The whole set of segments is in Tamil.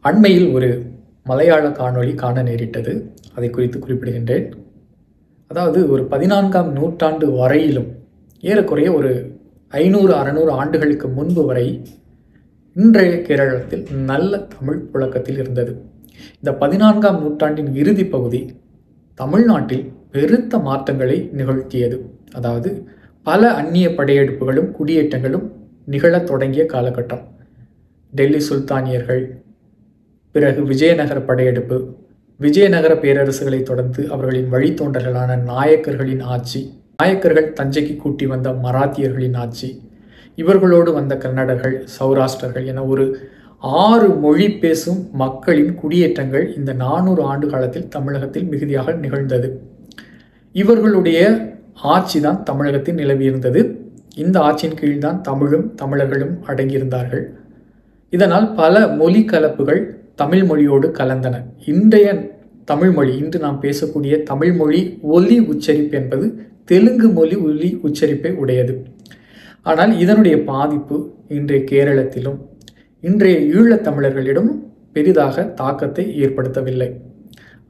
அண்மையில் ஒரு மலையாள காணொளி காண நேரிட்டது. அதை குறித்து குறிப்பிடுகின்றேன். அதாவது ஒரு 14ஆம் நூற்றாண்டு வரையிலும் ஏறக்குறைய ஒரு 500-600 ஆண்டுகளுக்கு முன்பு வரை இன்றைய கேரளத்தில் நல்ல தமிழ் புழக்கத்தில் இருந்தது. இந்த 14ஆம் நூற்றாண்டின் இறுதி பகுதி தமிழ்நாட்டில் பெருத்த மாற்றங்களை நிகழ்த்தியது. அதாவது பல அந்நிய படையெடுப்புகளும் குடியேற்றங்களும் நிகழத் தொடங்கிய காலகட்டம். டெல்லி சுல்தானியர்கள், பிறகு விஜயநகர படையெடுப்பு, விஜயநகர பேரரசுகளை தொடர்ந்து அவர்களின் வழித்தோன்றல்களான நாயக்கர்களின் ஆட்சி, நாயக்கர்கள் தஞ்சைக்கு கூட்டி வந்த மராத்தியர்களின் ஆட்சி, இவர்களோடு வந்த கன்னடர்கள், சௌராஷ்டிரர்கள் என ஒரு 6 மொழி பேசும் மக்களின் குடியேற்றங்கள் இந்த 400 ஆண்டு காலத்தில் தமிழகத்தில் மிகுதியாக நிகழ்ந்தது. இவர்களுடைய ஆட்சி தான் தமிழகத்தில் நிலவியிருந்தது. இந்த ஆட்சியின் கீழ்தான் தமிழும் தமிழர்களும் அடங்கியிருந்தார்கள். இதனால் பல மொழி கலப்புகள் தமிழ் மொழியோடு கலந்தன. இன்றைய தமிழ் மொழி, இன்று நாம் பேசக்கூடிய தமிழ் மொழி ஒலி உச்சரிப்பு என்பது தெலுங்கு மொழி ஒலி உச்சரிப்பை உடையது. ஆனால் இதனுடைய பாதிப்பு இன்றைய கேரளத்திலும் இன்றைய ஈழத்தமிழர்களிடம் பெரிதாக தாக்கத்தை ஏற்படுத்தவில்லை.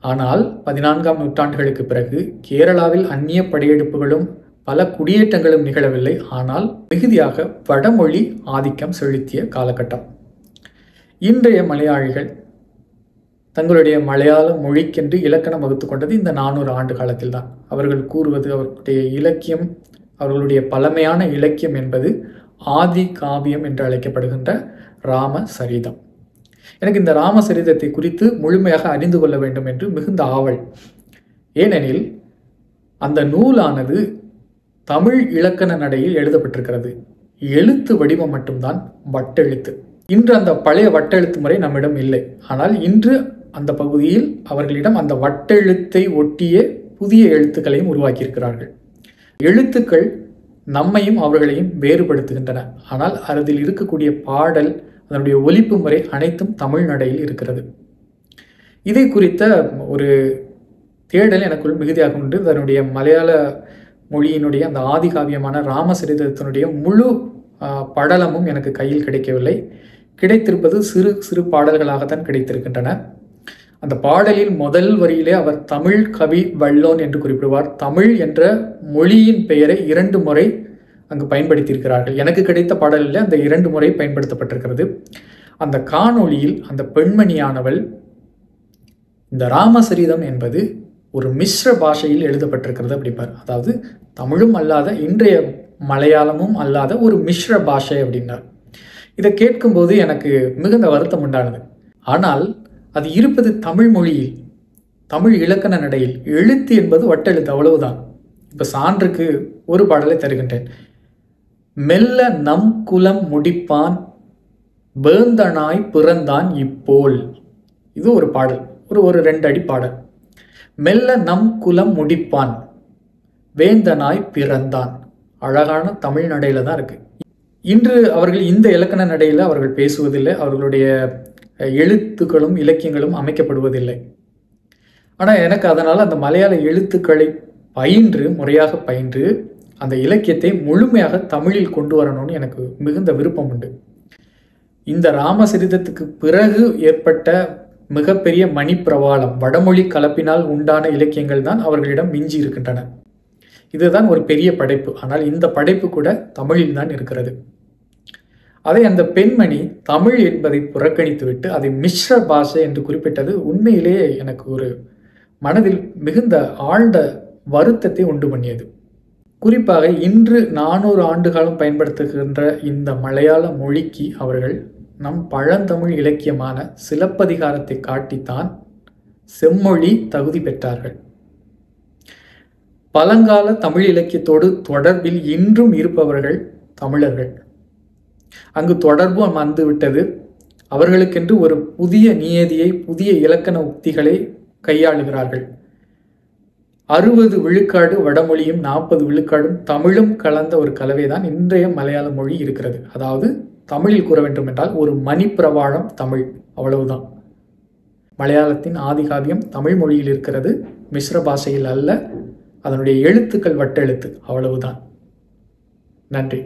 ஆனால் 14ஆம் நூற்றாண்டுகளுக்கு பிறகு கேரளாவில் அந்நிய படையெடுப்புகளும் பல குடியேற்றங்களும் நிகழவில்லை. ஆனால் மிகுதியாக வடமொழி ஆதிக்கம் செலுத்திய காலகட்டம். இன்றைய மலையாளிகள் தங்களுடைய மலையாள மொழிக்கென்று இலக்கணம் வகுத்து கொண்டது இந்த 400 ஆண்டு காலத்தில் தான். அவர்கள் கூறுவது, அவர்களுடைய இலக்கியம், அவர்களுடைய பழமையான இலக்கியம் என்பது ஆதி காவியம் என்று அழைக்கப்படுகின்ற ராமசரிதம். எனக்கு இந்த ராமசரிதத்தை குறித்து முழுமையாக அறிந்து கொள்ள வேண்டும் என்று மிகுந்த ஆவல். ஏனெனில் அந்த நூலானது தமிழ் இலக்கண நடையில் எழுதப்பட்டிருக்கிறது. எழுத்து வடிவம் மட்டும்தான் வட்டெழுத்து. இன்று அந்த பழைய வட்டெழுத்து முறை நம்மிடம் இல்லை. ஆனால் இன்று அந்த பகுதியில் அவர்களிடம் அந்த வட்டெழுத்தை ஒட்டிய புதிய எழுத்துக்களையும் உருவாக்கியிருக்கிறார்கள். எழுத்துக்கள் நம்மையும் அவர்களையும் வேறுபடுத்துகின்றன. ஆனால் அதில் இருக்கக்கூடிய பாடல், அதனுடைய ஒலிப்பு முறை அனைத்தும் தமிழ் நடையில் இருக்கிறது. இதை குறித்த ஒரு தேடல் எனக்குள் மிகுதியாக உண்டு. அதனுடைய மலையாள மொழியினுடைய அந்த ஆதி காவியமான ராமசரிதத்தினுடைய முழு படலமும் எனக்கு கையில் கிடைக்கவில்லை. கிடைத்திருப்பது சிறு சிறு பாடல்களாகத்தான் கிடைத்திருக்கின்றன. அந்த பாடலில் முதல் வரியிலே அவர் தமிழ் கவி வல்லோன் என்று குறிப்பிடுவார். தமிழ் என்ற மொழியின் பெயரை 2 முறை அங்கு பயன்படுத்தியிருக்கிறார்கள். எனக்கு கிடைத்த பாடலில் அந்த 2 முறை பயன்படுத்தப்பட்டிருக்கிறது. அந்த காணொளியில் அந்த பெண்மணியானவள் இந்த ராமசரிதம் என்பது ஒரு மிஸ்ர பாஷையில் எழுதப்பட்டிருக்கிறது அப்படிப்பார். அதாவது தமிழும் அல்லாத, இன்றைய மலையாளமும் அல்லாத ஒரு மிஸ்ர பாஷை அப்படின்னார். இதை கேட்கும்போது எனக்கு மிகுந்த வருத்தம் உண்டானது. ஆனால் அது இருப்பது தமிழ் மொழியில், தமிழ் இலக்கண நடையில். எழுத்து என்பது வட்டெழுத்து, அவ்வளவுதான். இப்போ சான்றுக்கு ஒரு பாடலை தருகின்றேன். மெல்ல நம் குலம் முடிப்பான், வேந்தனாய் பிறந்தான் இப்போல். இது ஒரு பாடல், ஒரு 2 அடி பாடல். மெல்ல நம் குலம் முடிப்பான், வேந்தனாய் பிறந்தான். அழகான தமிழ் நடையில தான் இருக்கு. இன்று அவர்கள் இந்த இலக்கண நடையில் அவர்கள் பேசுவதில்லை. அவர்களுடைய எழுத்துக்களும் இலக்கியங்களும் அமைக்கப்படுவதில்லை. ஆனால் எனக்கு அதனால் அந்த மலையாள எழுத்துக்களை முறையாக பயின்று அந்த இலக்கியத்தை முழுமையாக தமிழில் கொண்டு வரணும்னு எனக்கு மிகுந்த விருப்பம் உண்டு. இந்த ராமசரிதத்துக்கு பிறகு ஏற்பட்ட மிகப்பெரிய மணிப்பிரவாளம், வடமொழி கலப்பினால் உண்டான இலக்கியங்கள் தான் அவர்களிடம் மிஞ்சி இருக்கின்றன. இதுதான் ஒரு பெரிய படைப்பு. ஆனால் இந்த படைப்பு கூட தமிழில் தான் இருக்கிறது. அதை அந்த பெண்மணி தமிழ் என்பதை புறக்கணித்துவிட்டு அதை மிஸ்ர பாஷை என்று குறிப்பிட்டது உண்மையிலேயே எனக்கு ஒரு மனதில் மிகுந்த ஆழ்ந்த வருத்தத்தை உண்டு பண்ணியது. குறிப்பாக இன்று 400 ஆண்டு காலம் பயன்படுத்துகின்ற இந்த மலையாள மொழிக்கு அவர்கள் நம் பழந்தமிழ் இலக்கியமான சிலப்பதிகாரத்தை காட்டித்தான் செம்மொழி தகுதி பெற்றார்கள். பழங்கால தமிழ் இலக்கியத்தோடு தொடர்பில் இன்றும் இருப்பவர்கள் தமிழர்கள். அங்கு தொடர்பு வந்துவிட்டது. அவர்களுக்கென்று ஒரு புதிய நியதியை, புதிய இலக்கண உக்திகளை கையாளுகிறார்கள். 60 விழுக்காடு வடமொழியும் 40 விழுக்காடும் தமிழும் கலந்த ஒரு கலவைதான் இன்றைய மலையாள மொழி இருக்கிறது. அதாவது தமிழில் கூற வேண்டும் என்றால் ஒரு மணிப்பிரவாளம் தமிழ், அவ்வளவுதான். மலையாளத்தின் ஆதி காவியம் தமிழ் மொழியில் இருக்கிறது, மிஸ்ர பாஷையில் அல்ல. அதனுடைய எழுத்துக்கள் வட்டெழுத்து, அவ்வளவுதான். நன்றி.